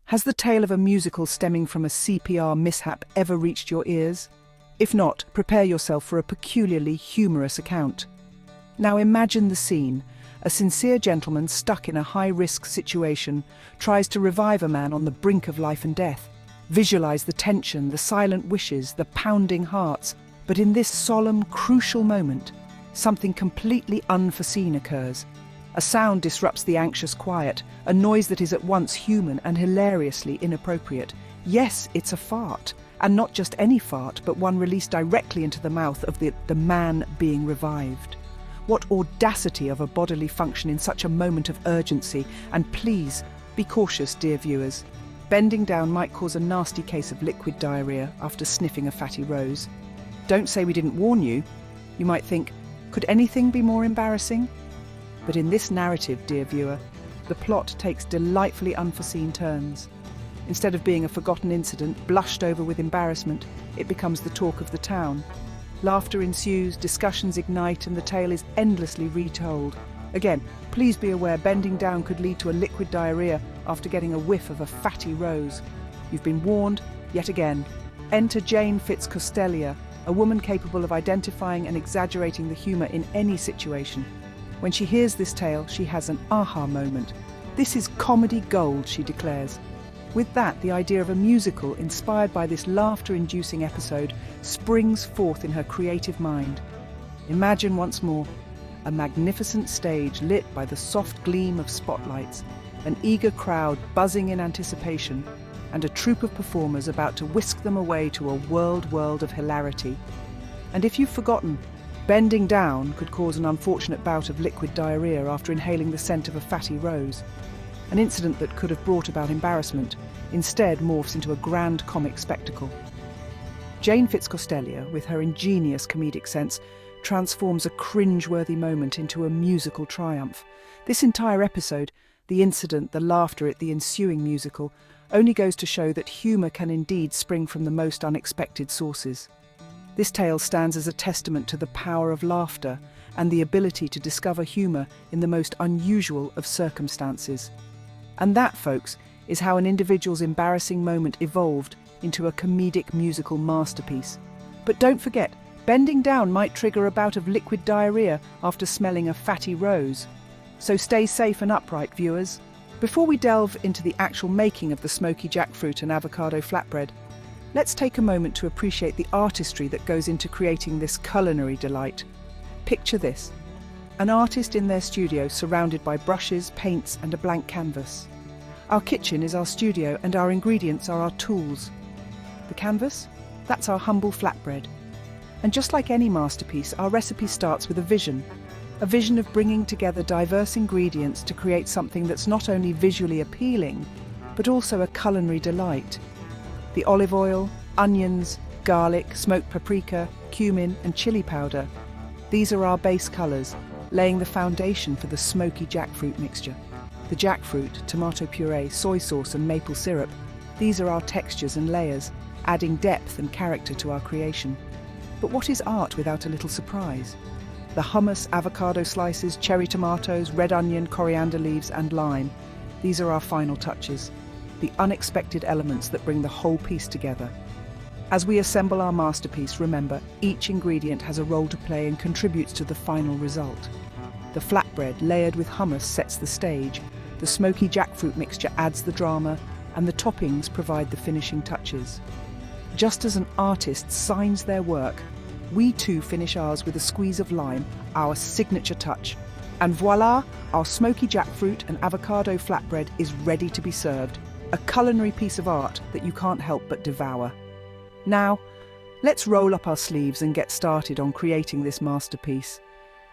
Has the tale of a musical stemming from a CPR mishap ever reached your ears? If not, prepare yourself for a peculiarly humorous account. Now imagine the scene. A sincere gentleman stuck in a high-risk situation tries to revive a man on the brink of life and death. Visualize the tension, the silent wishes, the pounding hearts. But in this solemn, crucial moment, something completely unforeseen occurs. A sound disrupts the anxious quiet, a noise that is at once human and hilariously inappropriate. Yes, it's a fart, and not just any fart, but one released directly into the mouth of the man being revived. What audacity of a bodily function in such a moment of urgency, and please, be cautious, dear viewers. Bending down might cause a nasty case of liquid diarrhea after sniffing a fatty rose. Don't say we didn't warn you. You might think, could anything be more embarrassing? But in this narrative, dear viewer, the plot takes delightfully unforeseen turns. Instead of being a forgotten incident, blushed over with embarrassment, it becomes the talk of the town. Laughter ensues, discussions ignite, and the tale is endlessly retold. Again, please be aware bending down could lead to a liquid diarrhea after getting a whiff of a fatty rose. You've been warned, yet again. Enter Jane Fitzcostellia, a woman capable of identifying and exaggerating the humour in any situation. When she hears this tale, she has an aha moment. This is comedy gold, she declares. With that, the idea of a musical inspired by this laughter-inducing episode springs forth in her creative mind. Imagine once more a magnificent stage lit by the soft gleam of spotlights, an eager crowd buzzing in anticipation, and a troupe of performers about to whisk them away to a world of hilarity. And if you've forgotten, bending down could cause an unfortunate bout of liquid diarrhea after inhaling the scent of a fatty rose. An incident that could have brought about embarrassment instead morphs into a grand comic spectacle. Jane Fitzcostellia, with her ingenious comedic sense, transforms a cringe-worthy moment into a musical triumph. This entire episode, the incident, the laughter at the ensuing musical, only goes to show that humour can indeed spring from the most unexpected sources. This tale stands as a testament to the power of laughter and the ability to discover humour in the most unusual of circumstances. And that, folks, is how an individual's embarrassing moment evolved into a comedic musical masterpiece. But don't forget, bending down might trigger a bout of liquid diarrhea after smelling a fatty rose. So stay safe and upright, viewers. Before we delve into the actual making of the smoky jackfruit and avocado flatbread, let's take a moment to appreciate the artistry that goes into creating this culinary delight. Picture this: an artist in their studio surrounded by brushes, paints, and a blank canvas. Our kitchen is our studio and our ingredients are our tools. The canvas? That's our humble flatbread. And just like any masterpiece, our recipe starts with a vision of bringing together diverse ingredients to create something that's not only visually appealing, but also a culinary delight. The olive oil, onions, garlic, smoked paprika, cumin, and chili powder. These are our base colours, laying the foundation for the smoky jackfruit mixture. The jackfruit, tomato puree, soy sauce, and maple syrup. These are our textures and layers, adding depth and character to our creation. But what is art without a little surprise? The hummus, avocado slices, cherry tomatoes, red onion, coriander leaves, and lime. These are our final touches, the unexpected elements that bring the whole piece together. As we assemble our masterpiece, remember, each ingredient has a role to play and contributes to the final result. The flatbread, layered with hummus, sets the stage, the smoky jackfruit mixture adds the drama, and the toppings provide the finishing touches. Just as an artist signs their work, we too finish ours with a squeeze of lime, our signature touch. And voila, our smoky jackfruit and avocado flatbread is ready to be served, a culinary piece of art that you can't help but devour. Now, let's roll up our sleeves and get started on creating this masterpiece.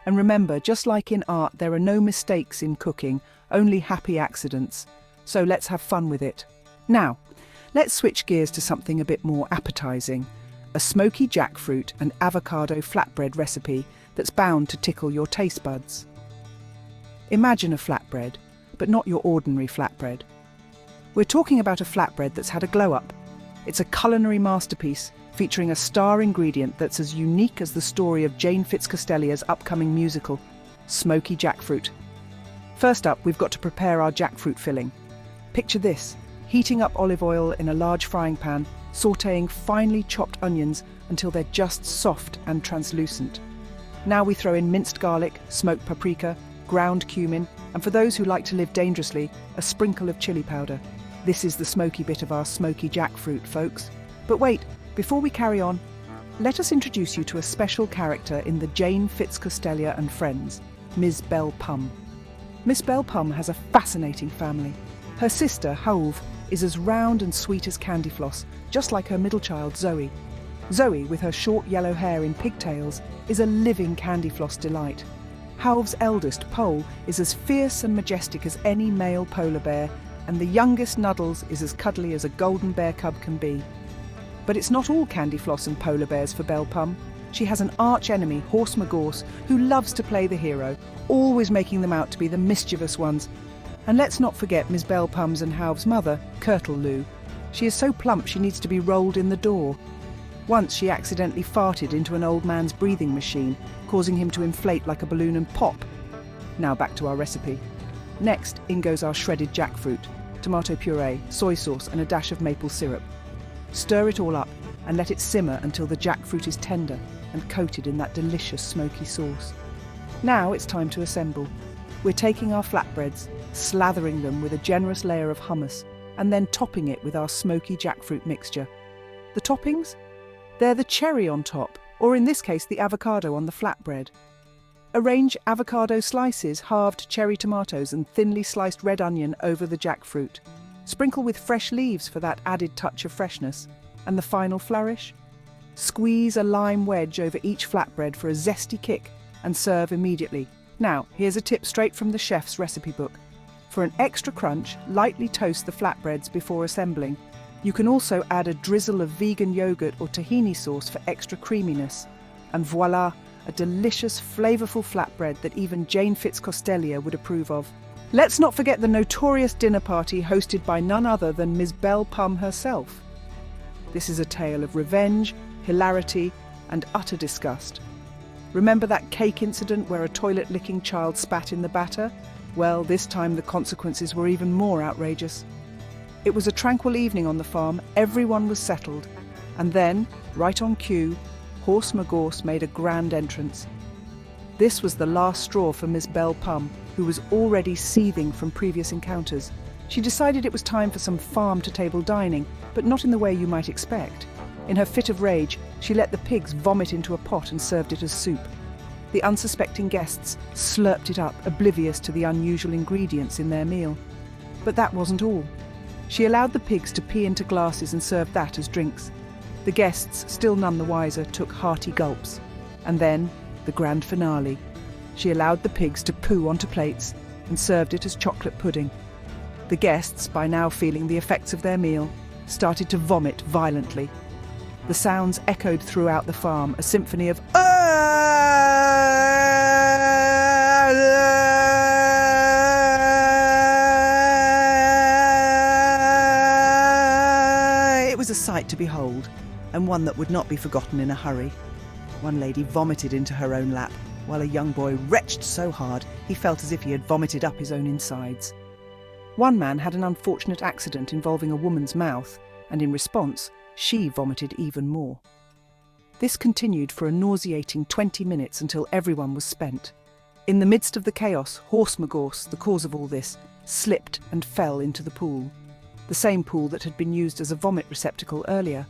And remember, just like in art, there are no mistakes in cooking, only happy accidents. So let's have fun with it. Now, let's switch gears to something a bit more appetizing. A smoky jackfruit and avocado flatbread recipe that's bound to tickle your taste buds. Imagine a flatbread, but not your ordinary flatbread. We're talking about a flatbread that's had a glow-up. It's a culinary masterpiece featuring a star ingredient that's as unique as the story of Jane Fitzcostellia's upcoming musical, Smoky Jackfruit. First up, we've got to prepare our jackfruit filling. Picture this: heating up olive oil in a large frying pan, sautéing finely chopped onions until they're just soft and translucent. Now we throw in minced garlic, smoked paprika, ground cumin, and for those who like to live dangerously, a sprinkle of chili powder. This is the smoky bit of our smoky jackfruit, folks. But wait, before we carry on, let us introduce you to a special character in the Jane Fitzcostellia and Friends, Ms. Belle Pum. Miss Belle Pum has a fascinating family. Her sister, Hauve, is as round and sweet as candy floss, just like her middle child, Zoe. Zoe, with her short yellow hair in pigtails, is a living candy floss delight. Hauve's eldest, Pole, is as fierce and majestic as any male polar bear, and the youngest, Nuddles, is as cuddly as a golden bear cub can be. But it's not all candy floss and polar bears for Belle Pum. She has an arch-enemy, Horse Magorse, who loves to play the hero, always making them out to be the mischievous ones. And let's not forget Miss Belle Pum's and Hauve's mother, Curtle Lou. She is so plump she needs to be rolled in the door. Once she accidentally farted into an old man's breathing machine, causing him to inflate like a balloon and pop. Now back to our recipe. Next, in goes our shredded jackfruit, tomato puree, soy sauce and a dash of maple syrup. Stir it all up and let it simmer until the jackfruit is tender and coated in that delicious smoky sauce. Now it's time to assemble. We're taking our flatbreads, slathering them with a generous layer of hummus, and then topping it with our smoky jackfruit mixture. The toppings? They're the cherry on top, or in this case the avocado on the flatbread. Arrange avocado slices, halved cherry tomatoes and thinly sliced red onion over the jackfruit. Sprinkle with fresh leaves for that added touch of freshness. And the final flourish? Squeeze a lime wedge over each flatbread for a zesty kick and serve immediately. Now, here's a tip straight from the chef's recipe book. For an extra crunch, lightly toast the flatbreads before assembling. You can also add a drizzle of vegan yogurt or tahini sauce for extra creaminess. And voila, a delicious, flavourful flatbread that even Jane Fitzcostellia would approve of. Let's not forget the notorious dinner party hosted by none other than Ms. Belle Pum herself. This is a tale of revenge, hilarity, and utter disgust. Remember that cake incident where a toilet-licking child spat in the batter? Well, this time the consequences were even more outrageous. It was a tranquil evening on the farm, everyone was settled. And then, right on cue, Horse Magorse made a grand entrance. This was the last straw for Miss Belle Pum, who was already seething from previous encounters. She decided it was time for some farm-to-table dining, but not in the way you might expect. In her fit of rage, she let the pigs vomit into a pot and served it as soup. The unsuspecting guests slurped it up, oblivious to the unusual ingredients in their meal. But that wasn't all. She allowed the pigs to pee into glasses and served that as drinks. The guests, still none the wiser, took hearty gulps. And then, the grand finale. She allowed the pigs to poo onto plates and served it as chocolate pudding. The guests, by now feeling the effects of their meal, started to vomit violently. The sounds echoed throughout the farm, a symphony of It was a sight to behold, and one that would not be forgotten in a hurry. One lady vomited into her own lap, while a young boy retched so hard he felt as if he had vomited up his own insides. One man had an unfortunate accident involving a woman's mouth, and in response, she vomited even more. This continued for a nauseating 20 minutes until everyone was spent. In the midst of the chaos, Horse Magorse, the cause of all this, slipped and fell into the pool. The same pool that had been used as a vomit receptacle earlier.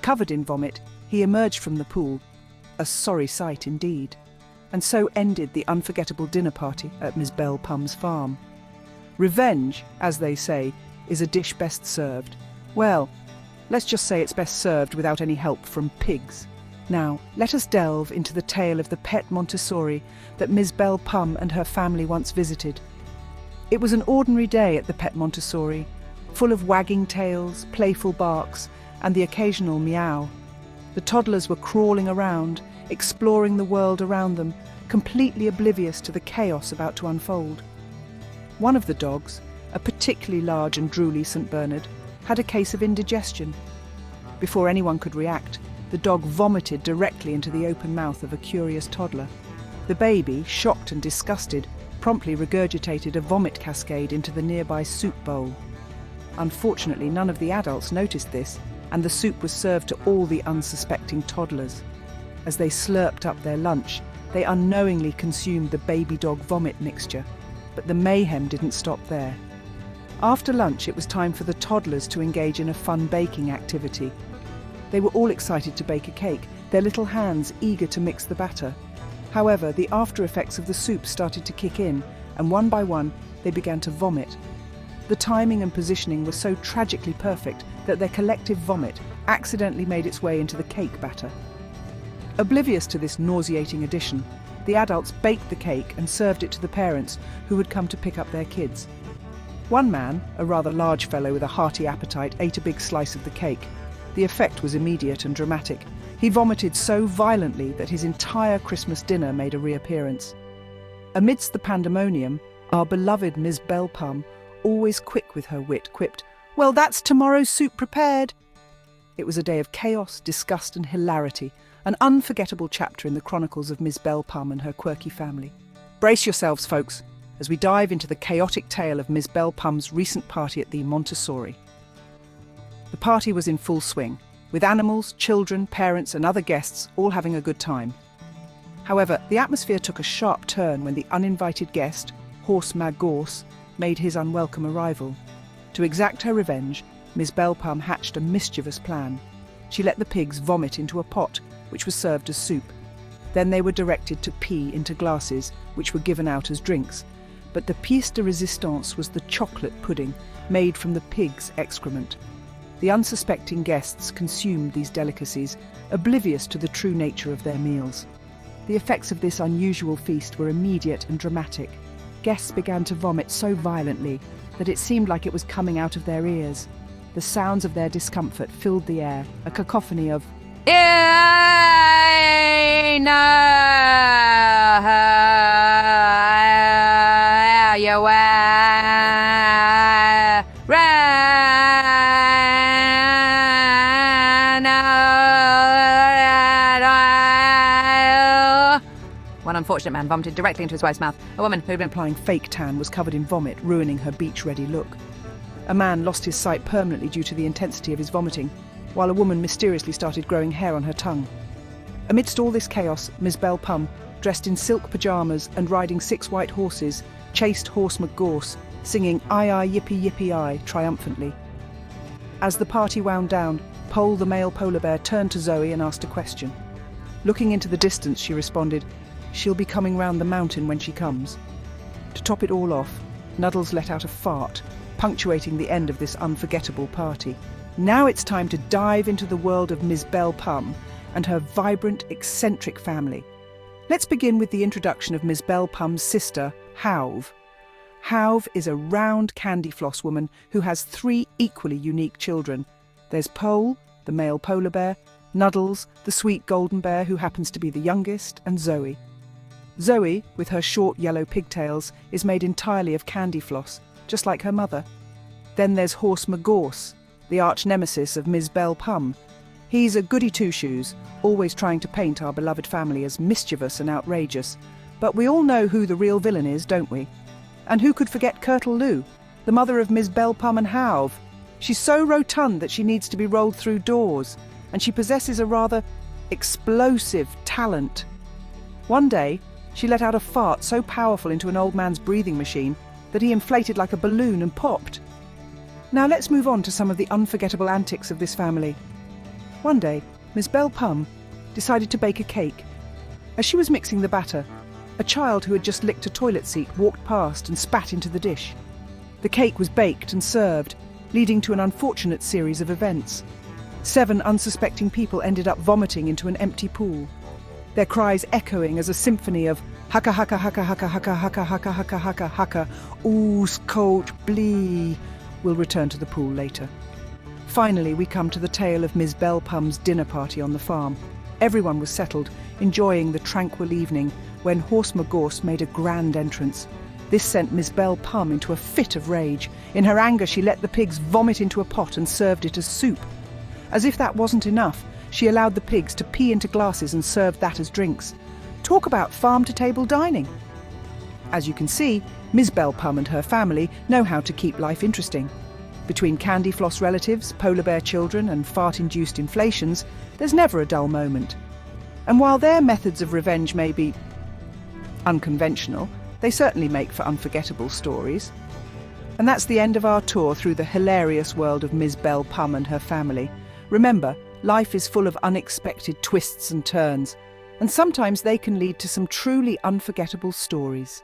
Covered in vomit, he emerged from the pool, a sorry sight indeed. And so ended the unforgettable dinner party at Miss Belle Pum's farm. Revenge, as they say, is a dish best served. Well, let's just say it's best served without any help from pigs. Now, let us delve into the tale of the Pet Montessori that Miss Belle Pum and her family once visited. It was an ordinary day at the Pet Montessori, full of wagging tails, playful barks, and the occasional meow. The toddlers were crawling around, exploring the world around them, completely oblivious to the chaos about to unfold. One of the dogs, a particularly large and drooly St. Bernard, had a case of indigestion. Before anyone could react, the dog vomited directly into the open mouth of a curious toddler. The baby, shocked and disgusted, promptly regurgitated a vomit cascade into the nearby soup bowl. Unfortunately, none of the adults noticed this, and the soup was served to all the unsuspecting toddlers. As they slurped up their lunch, they unknowingly consumed the baby dog vomit mixture. But the mayhem didn't stop there. After lunch, it was time for the toddlers to engage in a fun baking activity. They were all excited to bake a cake, their little hands eager to mix the batter. However, the after effects of the soup started to kick in, and one by one, they began to vomit. The timing and positioning were so tragically perfect that their collective vomit accidentally made its way into the cake batter. Oblivious to this nauseating addition, the adults baked the cake and served it to the parents who had come to pick up their kids. One man, a rather large fellow with a hearty appetite, ate a big slice of the cake. The effect was immediate and dramatic. He vomited so violently that his entire Christmas dinner made a reappearance. Amidst the pandemonium, our beloved Miss Bellpum, always quick with her wit, quipped, "Well, that's tomorrow's soup prepared." It was a day of chaos, disgust and hilarity, an unforgettable chapter in the Chronicles of Miss Bellpum and her quirky family. Brace yourselves, folks, as we dive into the chaotic tale of Miss Bellpum's recent party at the Montessori. The party was in full swing, with animals, children, parents and other guests all having a good time. However, the atmosphere took a sharp turn when the uninvited guest, Horse Magorse, made his unwelcome arrival. To exact her revenge, Miss Bellpum hatched a mischievous plan. She let the pigs vomit into a pot, which was served as soup. Then they were directed to pee into glasses, which were given out as drinks. But the pièce de résistance was the chocolate pudding, made from the pig's excrement. The unsuspecting guests consumed these delicacies, oblivious to the true nature of their meals. The effects of this unusual feast were immediate and dramatic. Guests began to vomit so violently that it seemed like it was coming out of their ears. The sounds of their discomfort filled the air, a cacophony of One unfortunate man vomited directly into his wife's mouth. A woman who had been applying fake tan was covered in vomit, ruining her beach-ready look. A man lost his sight permanently due to the intensity of his vomiting, while a woman mysteriously started growing hair on her tongue. Amidst all this chaos, Miss Bellpum, dressed in silk pyjamas and riding 6 white horses, chased Horse Magorse, singing "Aye, aye, yippee, yippee, aye" triumphantly. As the party wound down, Pole the male polar bear turned to Zoe and asked a question. Looking into the distance, she responded, "She'll be coming round the mountain when she comes." To top it all off, Nuddles let out a fart, punctuating the end of this unforgettable party. Now it's time to dive into the world of Miss Bellpum and her vibrant, eccentric family. Let's begin with the introduction of Miss Bellpum's sister, Hauve. Hauve is a round candy floss woman who has 3 equally unique children. There's Pole, the male polar bear, Nuddles, the sweet golden bear who happens to be the youngest, and Zoe. Zoe, with her short yellow pigtails, is made entirely of candy floss, just like her mother. Then there's Horse Magorse, the arch-nemesis of Miss Bellpum. He's a goody-two-shoes, always trying to paint our beloved family as mischievous and outrageous. But we all know who the real villain is, don't we? And who could forget Kirtle Lou, the mother of Miss Bellpum and Hauve? She's so rotund that she needs to be rolled through doors, and she possesses a rather explosive talent. One day, she let out a fart so powerful into an old man's breathing machine that he inflated like a balloon and popped. Now let's move on to some of the unforgettable antics of this family. One day, Miss Bellpum decided to bake a cake. As she was mixing the batter, a child who had just licked a toilet seat walked past and spat into the dish. The cake was baked and served, leading to an unfortunate series of events. 7 unsuspecting people ended up vomiting into an empty pool, their cries echoing as a symphony of haka haka haka haka haka haka haka haka haka haka oos coach blee. We'll return to the pool later. Finally, we come to the tale of Miss Bellpum's dinner party on the farm. Everyone was settled, enjoying the tranquil evening, when Horse Magorse made a grand entrance. This sent Miss Bellpum into a fit of rage. In her anger, she let the pigs vomit into a pot and served it as soup. As if that wasn't enough, she allowed the pigs to pee into glasses and served that as drinks. Talk about farm-to-table dining. As you can see, Miss Bellpum and her family know how to keep life interesting. Between candy floss relatives, polar bear children, and fart-induced inflations, there's never a dull moment. And while their methods of revenge may be unconventional, they certainly make for unforgettable stories. And that's the end of our tour through the hilarious world of Ms. Belle Pum and her family. Remember, life is full of unexpected twists and turns, and sometimes they can lead to some truly unforgettable stories.